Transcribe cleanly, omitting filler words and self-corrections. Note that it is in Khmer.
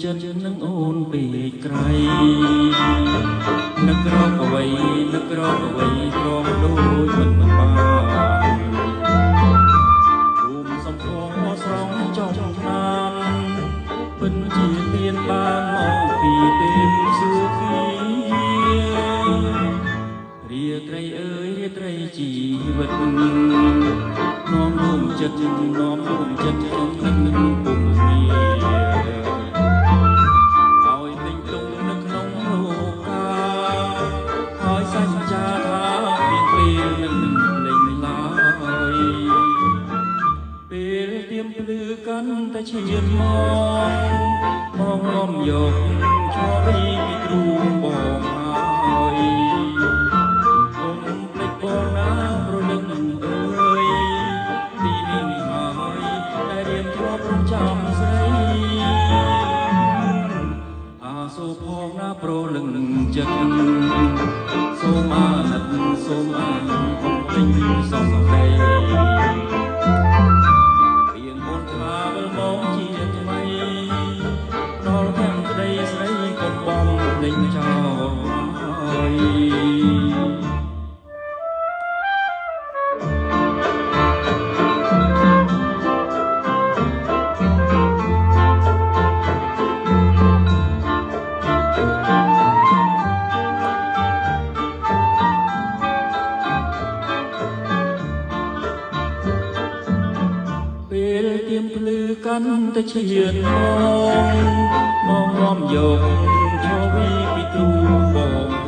ចិត្តនឹងអូនពេកក្រៃនឹករកអ្វីនឹករកអ្វីក្រំដូចមិនបានរួមសំភងមកស្រង់ចំណានពិនជាមានបានមកពីពេលសួគីរាត្រីអើយរាត្រីជីវិតនាំរួមចិត្តនាំរួមចិត្តក្នុងនឹងពុំងារឲ្យពេញទុំនៅក្នុងលោកាឲ្យសច្ចាថាមានពេលនឹងលេងឡើយពេលទៀមភ្លឺកាន់តែឈានមកងំយកឈរពីគ្រូបងហើយចាំស្រីអាសូមផងណាប្រលឹងចិត្តសូមអាណិតសូមអាណិតកុំពេញសំដីពីងមុនថាវិលមកជាថ្មីដល់ទាំងក្តីស្រីកុំបងលេងចោលហើយពេលទៀមភ្លឺកាន់តែឈានមកនាំយកឈរវីពីទ្រូបង